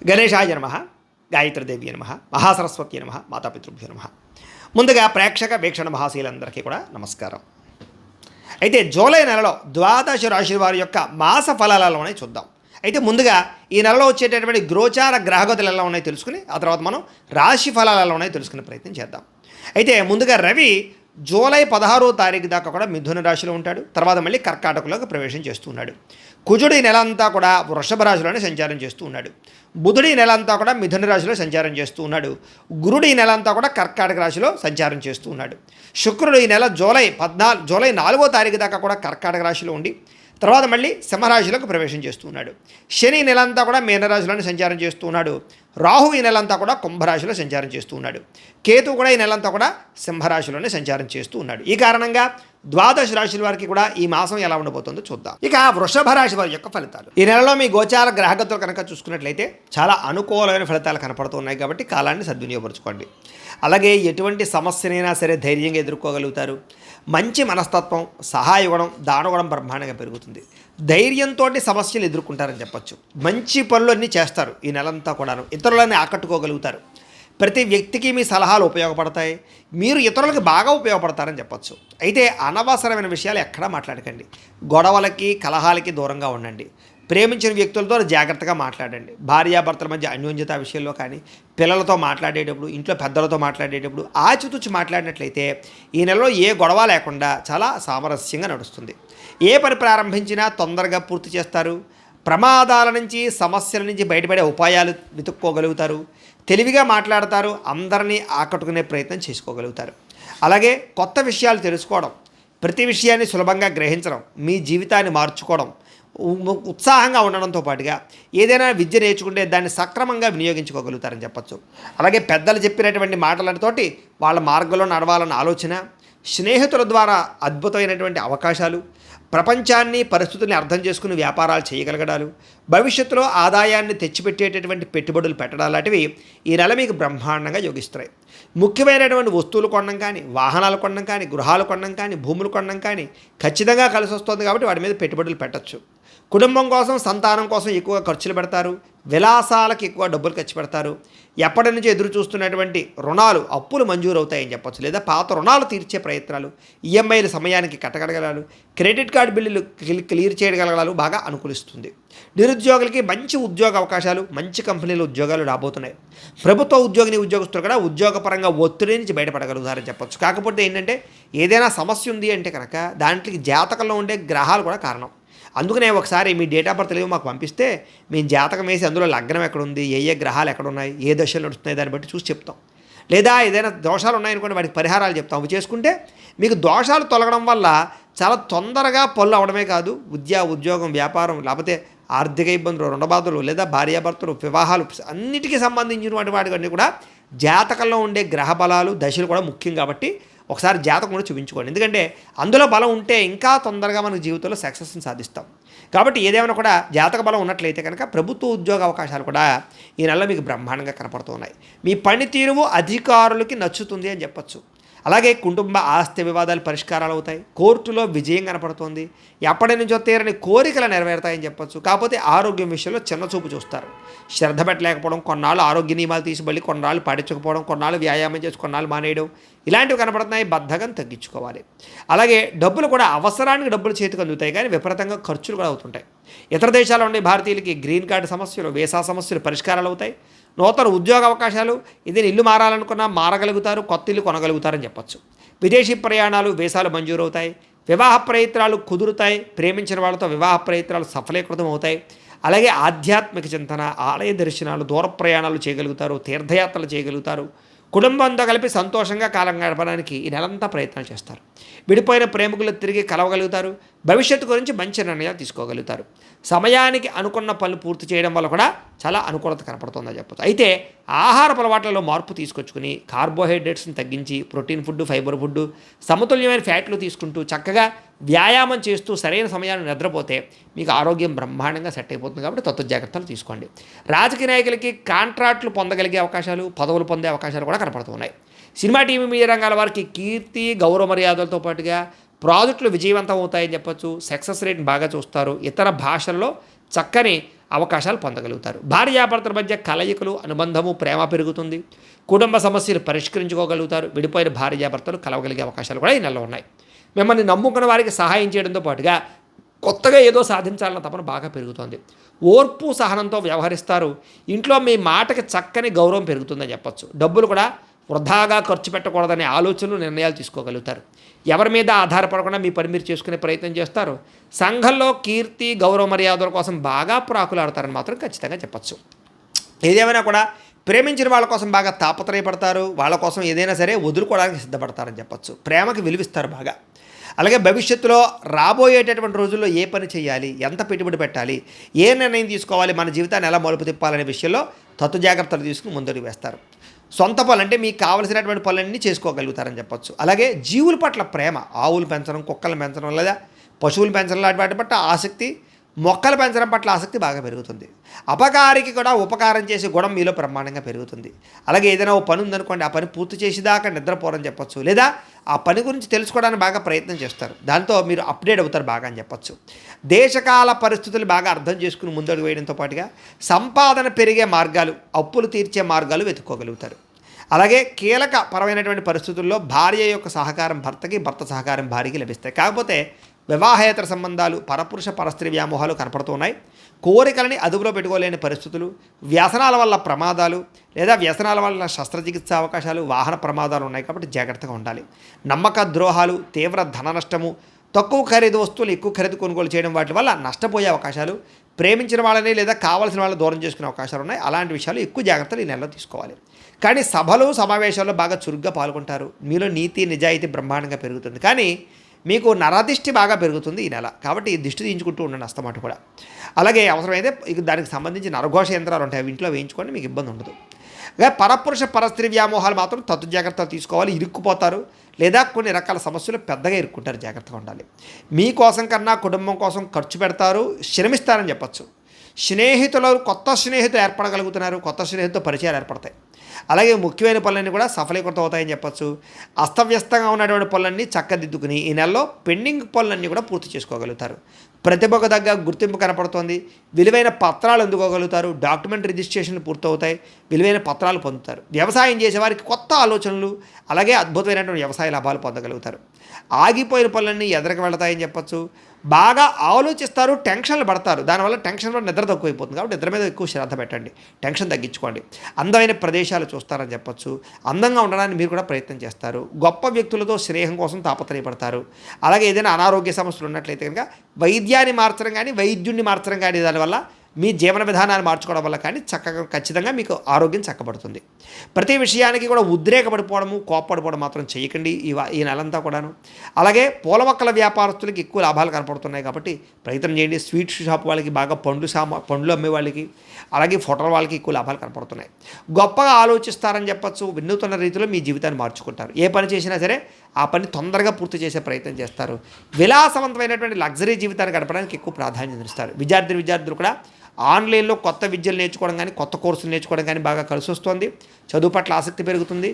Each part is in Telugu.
గణేశాయ నమః, గాయత్రీదేవి నమః, మహాసరస్వతి నమః, మాతాపితృభ్యో నమః. ముందుగా ప్రేక్షక వీక్షణ మహాశీలందరికీ కూడా నమస్కారం. అయితే జూలై నెలలో ద్వాదశ రాశి వారి యొక్క మాస ఫలాలలోనే చూద్దాం. అయితే ముందుగా ఈ నెలలో వచ్చేటటువంటి గోచార గ్రహగతులు ఎలా ఉన్నాయో తెలుసుకుని ఆ తర్వాత మనం రాశి ఫలాలు ఎలా ఉన్నాయో తెలుసుకునే ప్రయత్నం చేద్దాం. అయితే ముందుగా రవి జూలై 16వ తారీఖు దాకా కూడా మిథున రాశిలో ఉంటాడు. తర్వాత మళ్ళీ కర్కాటకలోకి ప్రవేశం చేస్తూ ఉన్నాడు. కుజుడు ఈ నెల అంతా కూడా వృషభ రాశిలోనే సంచారం చేస్తూ ఉన్నాడు. బుధుడు ఈ నెల అంతా కూడా మిథున రాశిలో సంచారం చేస్తూ ఉన్నాడు. గురుడు ఈ నెల అంతా కూడా కర్కాటక రాశిలో సంచారం చేస్తూ ఉన్నాడు. శుక్రుడు ఈ నెల జూలై 4వ తారీఖు దాకా కూడా కర్కాటక రాశిలో ఉండి తర్వాత మళ్ళీ సింహరాశిలోకి ప్రవేశం చేస్తూ ఉన్నాడు. శని ఈ నెలంతా కూడా మీనరాశిలోనే సంచారం చేస్తూ ఉన్నాడు. రాహు ఈ నెలంతా కూడా కుంభరాశిలో సంచారం చేస్తూ ఉన్నాడు. కేతు కూడా ఈ నెలంతా కూడా సింహరాశిలోనే సంచారం చేస్తూ ఉన్నాడు. ఈ కారణంగా ద్వాదశ రాశుల వారికి కూడా ఈ మాసం ఎలా ఉండబోతుందో చూద్దాం. ఇక వృషభ రాశి వారి యొక్క ఫలితాలు. ఈ నెలలో మీ గోచార గ్రహగతులు కనుక చూసుకున్నట్లయితే చాలా అనుకూలమైన ఫలితాలు కనపడుతున్నాయి కాబట్టి కాలాన్ని సద్వినియోగపరచుకోండి. అలాగే ఎటువంటి సమస్యనైనా సరే ధైర్యంగా ఎదుర్కోగలుగుతారు. మంచి మనస్తత్వం, సహాయగుణం, దానగుణం బ్రహ్మాండంగా పెరుగుతుంది. ధైర్యంతో సమస్యలు ఎదుర్కొంటారని చెప్పచ్చు. మంచి పనులు అన్నీ చేస్తారు. ఈ నెలంతా కూడాను ఇతరులని ఆకట్టుకోగలుగుతారు. ప్రతి వ్యక్తికి మీ సలహాలు ఉపయోగపడతాయి. మీరు ఇతరులకు బాగా ఉపయోగపడతారని చెప్పచ్చు. అయితే అనవసరమైన విషయాలు ఎక్కడా మాట్లాడకండి. గొడవలకి కలహాలకి దూరంగా ఉండండి. ప్రేమించిన వ్యక్తులతో జాగ్రత్తగా మాట్లాడండి. భార్యాభర్తల మధ్య అన్యోన్యత విషయంలో కానీ, పిల్లలతో మాట్లాడేటప్పుడు, ఇంట్లో పెద్దలతో మాట్లాడేటప్పుడు ఆచితూచి మాట్లాడినట్లయితే ఈ నెలలో ఏ గొడవ లేకుండా చాలా సామరస్యంగా నడుస్తుంది. ఏ పని ప్రారంభించినా తొందరగా పూర్తి చేస్తారు. ప్రమాదాల నుంచి, సమస్యల నుంచి బయటపడే ఉపాయాలు వెతుక్కోగలుగుతారు. తెలివిగా మాట్లాడతారు. అందరినీ ఆకట్టుకునే ప్రయత్నం చేసుకోగలుగుతారు. అలాగే కొత్త విషయాలు తెలుసుకోవడం, ప్రతి విషయాన్ని సులభంగా గ్రహించడం, మీ జీవితాన్ని మార్చుకోవడం, ఉత్సాహంగా ఉండడంతో పాటుగా ఏదైనా విద్య నేర్చుకుంటే దాన్ని సక్రమంగా వినియోగించుకోగలుగుతారని చెప్పచ్చు. అలాగే పెద్దలు చెప్పినటువంటి మాటలతోటి వాళ్ళ మార్గంలో నడవాలన్న ఆలోచన, స్నేహితుల ద్వారా అద్భుతమైనటువంటి అవకాశాలు, ప్రపంచాన్ని పరిస్థితుల్ని అర్థం చేసుకుని వ్యాపారాలు చేయగలగడాలు, భవిష్యత్తులో ఆదాయాన్ని తెచ్చిపెట్టేటటువంటి పెట్టుబడులు పెట్టడాలు లాంటివి ఈ నెల మీకు బ్రహ్మాండంగా యోగిస్తాయి. ముఖ్యమైనటువంటి వస్తువులు కొనడం కానీ, వాహనాలు కొనడం కానీ, గృహాలు కొనడం కానీ, భూములు కొనడం కానీ ఖచ్చితంగా కలిసి వస్తుంది కాబట్టి వాటి మీద పెట్టుబడులు పెట్టచ్చు. కుటుంబం కోసం, సంతానం కోసం ఎక్కువగా ఖర్చులు పెడతారు. విలాసాలకు ఎక్కువ డబ్బులు ఖర్చు పెడతారు. ఎప్పటి నుంచి ఎదురు చూస్తున్నటువంటి రుణాలు, అప్పులు మంజూరు అవుతాయని చెప్పచ్చు. లేదా పాత రుణాలు తీర్చే ప్రయత్నాలు, ఈఎంఐలు సమయానికి కట్టగలగాలు, క్రెడిట్ కార్డు బిల్లులు క్లియర్ చేయగలగాలు బాగా అనుకూలిస్తుంది. నిరుద్యోగులకి మంచి ఉద్యోగ అవకాశాలు, మంచి కంపెనీలు ఉద్యోగాలు రాబోతున్నాయి. ప్రభుత్వ ఉద్యోగస్తులు కూడా ఉద్యోగపరంగా ఒత్తిడి నుంచి బయటపడగలుగుతారని చెప్పచ్చు. కాకపోతే ఏంటంటే ఏదైనా సమస్య ఉంది అంటే కనుక దాంట్లోకి జాతకంలో ఉండే గ్రహాలు కూడా కారణం. అందుకనే ఒకసారి మీ డేట్ ఆఫ్ బర్త్ తెలివి మాకు పంపిస్తే మేము జాతకం వేసి అందులో లగ్నం ఎక్కడుంది, ఏ గ్రహాలు ఎక్కడున్నాయి, ఏ దశలు నడుస్తున్నాయి దాన్ని బట్టి చూసి చెప్తాం. లేదా ఏదైనా దోషాలు ఉన్నాయనుకోండి వాటికి పరిహారాలు చెప్తాం. అవి చేసుకుంటే మీకు దోషాలు తొలగడం వల్ల చాలా తొందరగా పనులు అవడమే కాదు, ఉద్యోగం, వ్యాపారం, లేకపోతే ఆర్థిక ఇబ్బందులు, రుణబాధలు, లేదా భార్యాభర్తలు, వివాహాలు అన్నిటికీ సంబంధించినటువంటి వాటికన్నీ కూడా జాతకంలో ఉండే గ్రహ బలాలు, దశలు కూడా ముఖ్యం కాబట్టి ఒకసారి జాతకం కూడా చూపించుకోండి. ఎందుకంటే అందులో బలం ఉంటే ఇంకా తొందరగా మన జీవితంలో సక్సెస్ని సాధిస్తాం. కాబట్టి ఏదేమైనా కూడా జాతక బలం ఉన్నట్లయితే కనుక ప్రభుత్వ ఉద్యోగ అవకాశాలు కూడా ఈ నెలలో మీకు బ్రహ్మాండంగా కనపడుతున్నాయి. మీ పనితీరు అధికారులకి నచ్చుతుంది అని చెప్పచ్చు. అలాగే కుటుంబ ఆస్తి వివాదాలు పరిష్కారాలు అవుతాయి. కోర్టులో విజయం కనపడుతుంది. ఎప్పటి నుంచో తీరని కోరికలు నెరవేరుతాయని చెప్పచ్చు. కాకపోతే ఆరోగ్యం విషయంలో చిన్న చూపు చూస్తారు. శ్రద్ధ పెట్టలేకపోవడం, కొన్నాళ్ళు ఆరోగ్య నియమాలు తీసి మళ్ళీ కొన్నాళ్ళు పాటించకపోవడం, కొన్నాళ్ళు వ్యాయామం చేసి కొన్నాళ్ళు మానేయడం, ఇలాంటివి కనపడుతున్నాయి. బద్ధకం తగ్గించుకోవాలి. అలాగే డబ్బులు కూడా అవసరానికి డబ్బులు చేతికి అందుతాయి కానీ విపరీతంగా ఖర్చులు కూడా అవుతుంటాయి. ఇతర దేశాల్లో ఉండే భారతీయులకి గ్రీన్ కార్డు సమస్యలు, వీసా సమస్యలు పరిష్కారాలు అవుతాయి. నూతన ఉద్యోగ అవకాశాలు, ఇదే ఇల్లు మారాలనుకున్నా మారగలుగుతారు, కొత్త ఇల్లు కొనగలుగుతారని చెప్పచ్చు. విదేశీ ప్రయాణాలు, వీసాలు మంజూరు అవుతాయి. వివాహ ప్రయత్నాలు కుదురుతాయి. ప్రేమించిన వాళ్ళతో వివాహ ప్రయత్నాలు సఫలీకృతం అవుతాయి. అలాగే ఆధ్యాత్మిక చింతన, ఆలయ దర్శనాలు, దూర ప్రయాణాలు చేయగలుగుతారు. తీర్థయాత్రలు చేయగలుగుతారు. కుటుంబంతో కలిపి సంతోషంగా కాలం గడపడానికి ఈ నెలంతా ప్రయత్నాలు చేస్తారు. విడిపోయిన ప్రేమికులు తిరిగి కలవగలుగుతారు. భవిష్యత్తు గురించి మంచి నిర్ణయాలు తీసుకోగలుగుతారు. సమయానికి అనుకున్న పనులు పూర్తి చేయడం వల్ల కూడా చాలా అనుకూలత కనపడుతుందని చెప్పచ్చు. అయితే ఆహార అలవాట్లలో మార్పు తీసుకొచ్చుకుని కార్బోహైడ్రేట్స్ని తగ్గించి ప్రోటీన్ ఫుడ్, ఫైబర్ ఫుడ్, సమతుల్యమైన ఫ్యాట్లు తీసుకుంటూ చక్కగా వ్యాయామం చేస్తూ సరైన సమయాన్ని నిద్రపోతే మీకు ఆరోగ్యం బ్రహ్మాండంగా సెట్ అయిపోతుంది. కాబట్టి తత్వ జాగ్రత్తలు తీసుకోండి. రాజకీయ నాయకులకి కాంట్రాక్టులు పొందగలిగే అవకాశాలు, పదవులు పొందే అవకాశాలు కూడా కనపడుతున్నాయి. సినిమా, టీవీ, మీడియా రంగాల వారికి కీర్తి, గౌరవ మర్యాదలతో పాటుగా ప్రాజెక్టులు విజయవంతం అవుతాయని చెప్పచ్చు. సక్సెస్ రేట్ని బాగా చూస్తారు. ఇతర భాషల్లో చక్కని అవకాశాలు పొందగలుగుతారు. భార్యాభర్తల మధ్య కలయికలు, అనుబంధము, ప్రేమ పెరుగుతుంది. కుటుంబ సమస్యలు పరిష్కరించుకోగలుగుతారు. విడిపోయిన భార్యాభర్తలు కలవగలిగే అవకాశాలు కూడా ఈ నెలలో ఉన్నాయి. మిమ్మల్ని నమ్ముకున్న వారికి సహాయం చేయడంతో పాటుగా కొత్తగా ఏదో సాధించాలన్న తపన బాగా పెరుగుతుంది. ఓర్పు సహనంతో వ్యవహరిస్తారు. ఇంట్లో మీ మాటకి చక్కని గౌరవం పెరుగుతుందని చెప్పచ్చు. డబ్బులు కూడా వృధాగా ఖర్చు పెట్టకూడదనే ఆలోచనలు, నిర్ణయాలు తీసుకోగలుగుతారు. ఎవరి మీద ఆధారపడకుండా మీ పని మీరు చేసుకునే ప్రయత్నం చేస్తారు. సంఘంలో కీర్తి, గౌరవ మర్యాదల కోసం బాగా ప్రాకులాడతారని మాత్రం ఖచ్చితంగా చెప్పచ్చు. ఏదేమైనా కూడా ప్రేమించిన వాళ్ళ కోసం బాగా తాపత్రయపడతారు. వాళ్ళ కోసం ఏదైనా సరే వదులుకోవడానికి సిద్ధపడతారని చెప్పచ్చు. ప్రేమకి విలువిస్తారు బాగా. అలాగే భవిష్యత్తులో రాబోయేటటువంటి రోజుల్లో ఏ పని చేయాలి, ఎంత పెట్టుబడి పెట్టాలి, ఏ నిర్ణయం తీసుకోవాలి, మన జీవితాన్ని ఎలా మలుపు తిప్పాలనే విషయంలో తత్తు జాగ్రత్తలు తీసుకుని ముందడుగు వేస్తారు. సొంత పనులు అంటే మీకు కావలసినటువంటి పనులన్నీ చేసుకోగలుగుతారని చెప్పచ్చు. అలాగే జీవుల పట్ల ప్రేమ, ఆవులు పెంచడం, కుక్కలు పెంచడం లేదా పశువులు పెంచడం లాంటి వాటి పట్ల ఆసక్తి, మొక్కలు పెంచడం పట్ల ఆసక్తి బాగా పెరుగుతుంది. అపకారికి కూడా ఉపకారం చేసే గుణం మీలో బ్రహ్మాండంగా పెరుగుతుంది. అలాగే ఏదైనా ఓ పని ఉందనుకోండి, ఆ పని పూర్తి చేసేదాకా నిద్రపోరని చెప్పచ్చు. లేదా ఆ పని గురించి తెలుసుకోవడానికి బాగా ప్రయత్నం చేస్తారు. దాంతో మీరు అప్డేట్ అవుతారు బాగా అని చెప్పచ్చు. దేశకాల పరిస్థితులు బాగా అర్థం చేసుకుని ముందడుగు వేయడంతో పాటుగా సంపాదన పెరిగే మార్గాలు, అప్పులు తీర్చే మార్గాలు వెతుక్కోగలుగుతారు. అలాగే కీలక పరమైనటువంటి పరిస్థితుల్లో భార్య యొక్క సహకారం భర్తకి, భర్త సహకారం భార్యకి లభిస్తాయి. కాకపోతే వివాహేతర సంబంధాలు, పరపురుష పరస్త్రీ వ్యామోహాలు కనపడుతున్నాయి. కోరికలని అదుపులో పెట్టుకోలేని పరిస్థితులు, వ్యసనాల వల్ల ప్రమాదాలు లేదా వ్యసనాల వల్ల శస్త్రచికిత్స అవకాశాలు, వాహన ప్రమాదాలు ఉన్నాయి. కాబట్టి జాగ్రత్తగా ఉండాలి. నమ్మక ద్రోహాలు, తీవ్ర ధన నష్టము, తక్కువ ఖరీదు వస్తువులు ఎక్కువ ఖరీదు కొనుగోలు చేయడం వాటి వల్ల నష్టపోయే అవకాశాలు, ప్రేమించిన వాళ్ళని లేదా కావాల్సిన వాళ్ళని దూరం చేసుకునే అవకాశాలు ఉన్నాయి. అలాంటి విషయాలు ఎక్కువ జాగ్రత్తలు ఈ నెలలో తీసుకోవాలి. కానీ సభలు, సమావేశాల్లో బాగా చురుగ్గా పాల్గొంటారు. మీలో నీతి, నిజాయితీ బ్రహ్మాండంగా పెరుగుతుంది. కానీ మీకు నరదిష్టి బాగా పెరుగుతుంది ఈ నెల. కాబట్టి దిష్టి తీయించుకుంటూ ఉండండి అస్తమాట కూడా. అలాగే అవసరమైతే ఇక దానికి సంబంధించి నరఘోష యంత్రాలు ఉంటాయి, అవి ఇంట్లో వేయించుకోండి, మీకు ఇబ్బంది ఉండదు. పరపురుష పరస్త్రీ వ్యామోహాలు మాత్రం తత్తు జాగ్రత్తలు తీసుకోవాలి. ఇరుక్కుపోతారు లేదా కొన్ని రకాల సమస్యలు పెద్దగా ఇరుక్కుంటారు. జాగ్రత్తగా ఉండాలి. మీకోసం కన్నా కుటుంబం కోసం ఖర్చు పెడతారు, శ్రమిస్తారని చెప్పచ్చు. స్నేహితులు, కొత్త స్నేహితులు ఏర్పడగలుగుతున్నారు. కొత్త స్నేహితులతో పరిచయాలు ఏర్పడతాయి. అలాగే ముఖ్యమైన పనులన్నీ కూడా సఫలీకృతం అవుతాయని చెప్పచ్చు. అస్తవ్యస్తంగా ఉన్నటువంటి పనులన్నీ చక్కదిద్దుకుని ఈ నెలలో పెండింగ్ పనులన్నీ కూడా పూర్తి చేసుకోగలుగుతారు. ప్రతిభకు తగ్గ గుర్తింపు కనపడుతోంది. విలువైన పత్రాలు అందుకోగలుగుతారు. డాక్యుమెంట్ రిజిస్ట్రేషన్లు పూర్తవుతాయి. విలువైన పత్రాలు పొందుతారు. వ్యవసాయం చేసేవారికి కొత్త ఆలోచనలు, అలాగే అద్భుతమైనటువంటి వ్యవసాయ లాభాలు పొందగలుగుతారు. ఆగిపోయిన పనులన్నీ ఎదరికి వెళతాయని చెప్పచ్చు. బాగా ఆలోచిస్తారు, టెన్షన్లు పడతారు. దానివల్ల టెన్షన్ వల్ల నిద్ర తక్కువైపోతుంది. కాబట్టి నిద్ర మీద ఎక్కువ శ్రద్ధ పెట్టండి, టెన్షన్ తగ్గించుకోండి. అందమైన ప్రదేశాలు చూస్తారని చెప్పచ్చు. అందంగా ఉండడానికి మీరు కూడా ప్రయత్నం చేస్తారు. గొప్ప వ్యక్తులతో స్నేహం కోసం తాపత్రయపడతారు. అలాగే ఏదైనా అనారోగ్య సమస్యలు ఉన్నట్లయితే కనుక వైద్యాన్ని మార్చడం కానీ, వైద్యుడిని మార్చడం కానీ, దానివల్ల మీ జీవన విధానాన్ని మార్చుకోవడం వల్ల కానీ చక్కగా ఖచ్చితంగా మీకు ఆరోగ్యం చక్కబడుతుంది. ప్రతి విషయానికి కూడా ఉద్రేకపడిపోవడము, కోప్పడిపోవడం మాత్రం చేయకండి ఈ నెలంతా కూడాను. అలాగే పూల మొక్కల వ్యాపారస్తులకి ఎక్కువ లాభాలు కనపడుతున్నాయి కాబట్టి ప్రయత్నం చేయండి. స్వీట్ షాప్ వాళ్ళకి, బాగా పండ్లు అమ్మే వాళ్ళకి, అలాగే ఫోటోల వాళ్ళకి ఎక్కువ లాభాలు కనపడుతున్నాయి. గొప్పగా ఆలోచిస్తారని చెప్పచ్చు. వినూతన రీతిలో మీ జీవితాన్ని మార్చుకుంటారు. ఏ పని చేసినా సరే ఆ పని తొందరగా పూర్తి చేసే ప్రయత్నం చేస్తారు. విలాసవంతమైనటువంటి లగ్జరీ జీవితాన్ని గడపడానికి ఎక్కువ ప్రాధాన్యత ఇస్తారు. విద్యార్థులు కూడా ఆన్లైన్లో కొత్త విద్యలు నేర్చుకోవడం కానీ, కొత్త కోర్సులు నేర్చుకోవడం కానీ బాగా కలిసి వస్తుంది. చదువు పట్ల ఆసక్తి పెరుగుతుంది.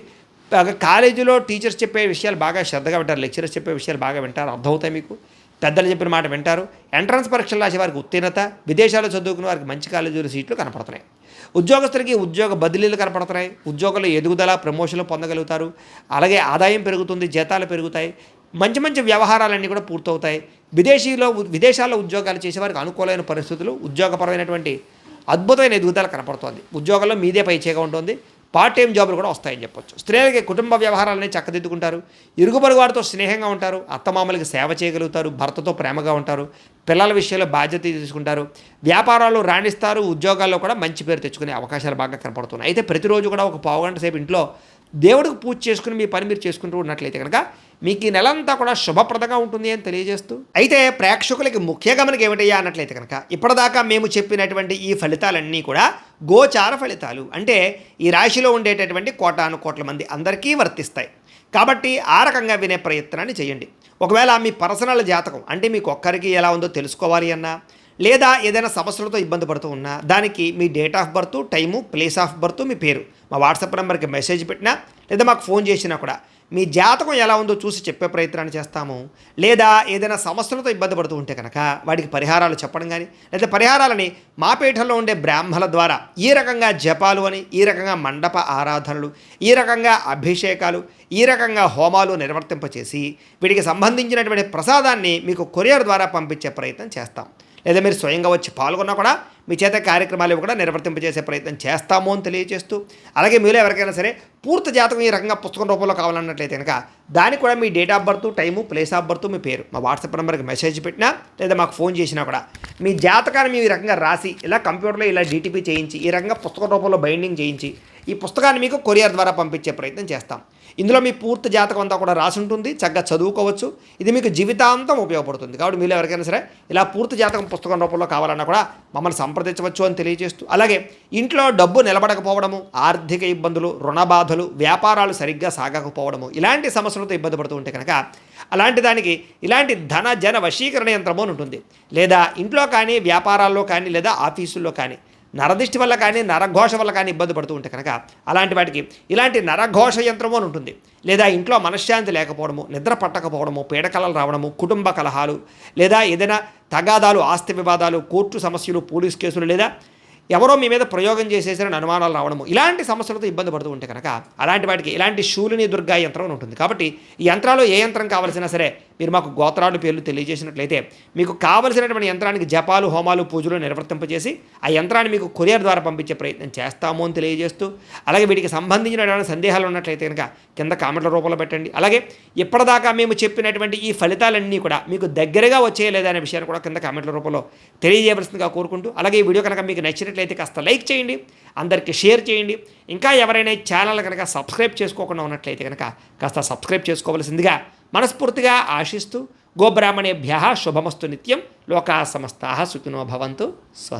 బాగా కాలేజీలో టీచర్స్ చెప్పే విషయాలు బాగా శ్రద్ధగా వింటారు. లెక్చరర్స్ చెప్పే విషయాలు బాగా వింటారు, అర్థమవుతాయి మీకు. పెద్దలు చెప్పిన మాట వింటారు. ఎంట్రన్స్ పరీక్షలు రాసే వారికి ఉత్తీర్ణత, విదేశాల్లో చదువుకునే వారికి మంచి కాలేజీలో సీట్లు కనపడుతున్నాయి. ఉద్యోగస్తులకి ఉద్యోగ బదిలీలు కనపడుతున్నాయి. ఉద్యోగంలో ఎదుగుదల, ప్రమోషన్లు పొందగలుగుతారు. అలాగే ఆదాయం పెరుగుతుంది, జీతాలు పెరుగుతాయి. మంచి మంచి వ్యవహారాలన్నీ కూడా పూర్తవుతాయి. విదేశాల్లో ఉద్యోగాలు చేసేవారికి అనుకూలమైన పరిస్థితులు, ఉద్యోగపరమైనటువంటి అద్భుతమైన ఎదుగుదల కనపడుతుంది. ఉద్యోగంలో మీదే పైచేగా ఉంటుంది. పార్ట్ టైం జాబులు కూడా వస్తాయని చెప్పొచ్చు. స్త్రీలకి కుటుంబ వ్యవహారాలని చక్కదిద్దుకుంటారు. ఇరుగు పొరుగు వారితో స్నేహంగా ఉంటారు. అత్తమామలకి సేవ చేయగలుగుతారు. భర్తతో ప్రేమగా ఉంటారు. పిల్లల విషయంలో బాధ్యత తీసుకుంటారు. వ్యాపారాలు రాణిస్తారు. ఉద్యోగాల్లో కూడా మంచి పేరు తెచ్చుకునే అవకాశాలు బాగా కనపడుతున్నాయి. అయితే ప్రతిరోజు కూడా ఒక పావుగంట సేపు ఇంట్లో దేవుడికి పూజ చేసుకుని మీ పని మీరు చేసుకుంటూ ఉన్నట్లయితే కనుక మీకు ఈ నెలంతా కూడా శుభప్రదంగా ఉంటుంది అని తెలియజేస్తూ, అయితే ప్రేక్షకులకి ముఖ్య గమనిక ఏమిటయ్యా అన్నట్లయితే కనుక ఇప్పటిదాకా మేము చెప్పినటువంటి ఈ ఫలితాలన్నీ కూడా గోచార ఫలితాలు. అంటే ఈ రాశిలో ఉండేటటువంటి కోటాను కోట్ల మంది అందరికీ వర్తిస్తాయి. కాబట్టి ఆ రకంగా వినే ప్రయత్నాన్ని చేయండి. ఒకవేళ మీ పర్సనల్ జాతకం అంటే మీకు ఒక్కరికి ఎలా ఉందో తెలుసుకోవాలి అన్నా, లేదా ఏదైనా సమస్యలతో ఇబ్బంది పడుతూ ఉన్నా, దానికి మీ date of birth, time, place of birth, మీ పేరు మా వాట్సాప్ నెంబర్కి మెసేజ్ పెట్టినా లేదా మాకు ఫోన్ చేసినా కూడా మీ జాతకం ఎలా ఉందో చూసి చెప్పే ప్రయత్నాన్ని చేస్తాము. లేదా ఏదైనా సమస్యలతో ఇబ్బంది పడుతూ ఉంటే కనుక వాటికి పరిహారాలు చెప్పడం కానీ, లేదా పరిహారాలని మా పీఠంలో ఉండే బ్రాహ్మణుల ద్వారా ఈ రకంగా జపాలు అని, ఈ రకంగా మండప ఆరాధనలు, ఈ రకంగా అభిషేకాలు, ఈ రకంగా హోమాలు నిర్వర్తింపచేసి వీటికి సంబంధించినటువంటి ప్రసాదాన్ని మీకు కొరియర్ ద్వారా పంపించే ప్రయత్నం చేస్తాం. లేదా మీరు స్వయంగా వచ్చి పాల్గొన్నా కూడా మీ చేత కార్యక్రమాలు కూడా నిర్వర్తింపజేసే ప్రయత్నం చేస్తాము అని తెలియజేస్తూ, అలాగే మీలో ఎవరికైనా సరే పూర్తి జాతకం ఈ రకంగా పుస్తకం రూపంలో కావాలన్నట్లయితే కనుక దానికి కూడా మీ date of birth, time, place of birth, మీ పేరు మా వాట్సాప్ నెంబర్కి మెసేజ్ పెట్టినా లేదా మాకు ఫోన్ చేసినా కూడా మీ జాతకాన్ని మేము ఈ రకంగా రాసి ఇలా కంప్యూటర్లో ఇలా డీటీపీ చేయించి ఈ రకంగా పుస్తకం రూపంలో బైండింగ్ చేయించి ఈ పుస్తకాన్ని మీకు కొరియర్ ద్వారా పంపించే ప్రయత్నం చేస్తాం. ఇందులో మీ పూర్తి జాతకం అంతా కూడా రాసి ఉంటుంది, చక్కగా చదువుకోవచ్చు. ఇది మీకు జీవితాంతం ఉపయోగపడుతుంది. కాబట్టి మీరు ఎవరికైనా సరే ఇలా పూర్తి జాతకం పుస్తకం రూపంలో కావాలన్నా కూడా మమ్మల్ని సంప్రదించవచ్చు అని తెలియజేస్తూ, అలాగే ఇంట్లో డబ్బు నిలబడకపోవడము, ఆర్థిక ఇబ్బందులు, రుణ బాధలు, వ్యాపారాలు సరిగ్గా సాగకపోవడము, ఇలాంటి సమస్యలతో ఇబ్బంది పడుతూ ఉంటే కనుక అలాంటి దానికి ఇలాంటి ధన జన వశీకరణ యంత్రము అని ఉంటుంది. లేదా ఇంట్లో కానీ, వ్యాపారాల్లో కానీ, లేదా ఆఫీసుల్లో కానీ నరదిష్టి వల్ల కానీ, నరఘోష వల్ల కానీ ఇబ్బంది పడుతూ ఉంటే కనుక అలాంటి వాటికి ఇలాంటి నరఘోష యంత్రము అని ఉంటుంది. లేదా ఇంట్లో మనశ్శాంతి లేకపోవడము, నిద్ర పట్టకపోవడము, పీడకలలు రావడము, కుటుంబ కలహాలు, లేదా ఏదైనా తగాదాలు, ఆస్తి వివాదాలు, కోర్టు సమస్యలు, పోలీస్ కేసులు, లేదా ఎవరో మీ మీద ప్రయోగం చేసేసారని అనుమానాలు రావడము, ఇలాంటి సమస్యలతో ఇబ్బంది పడుతూ ఉంటే కనుక అలాంటి వాటికి ఇలాంటి శూలిని దుర్గా యంత్రం అని ఉంటుంది. కాబట్టి ఈ యంత్రాలు ఏ యంత్రం కావాల్సినా సరే మీరు మాకు గోత్రాలు పేర్లు తెలియజేసినట్లయితే మీకు కావలసినటువంటి యంత్రానికి జపాలు, హోమాలు, పూజలు నిర్వర్తింపజేసి ఆ యంత్రాన్ని మీకు కొరియర్ ద్వారా పంపించే ప్రయత్నం చేస్తాము అని తెలియజేస్తూ, అలాగే వీటికి సంబంధించిన సందేహాలు ఉన్నట్లయితే కనుక కింద కామెంట్ల రూపంలో పెట్టండి. అలాగే ఇప్పటిదాకా మేము చెప్పినటువంటి ఈ ఫలితాలన్నీ కూడా మీకు దగ్గరగా వచ్చేయలేదా అనే విషయాన్ని కూడా కింద కామెంట్ల రూపంలో తెలియజేయవలసిందిగా కోరుకుంటూ, అలాగే ఈ వీడియో కనుక మీకు నచ్చినట్లయితే కాస్త లైక్ చేయండి, అందరికీ షేర్ చేయండి. ఇంకా ఎవరైనా ఛానల్ కనుక సబ్స్క్రైబ్ చేసుకోకుండా ఉన్నట్లయితే కనుక కాస్త సబ్స్క్రైబ్ చేసుకోవలసిందిగా మనస్ఫూర్తిగా ఆశిస్తూ, గోబ్రాహ్మణేభ్యः శుభమస్తు నిత్యం, లోకాः సమస్తాः సుఖినో భవంతు. స్వస్తి.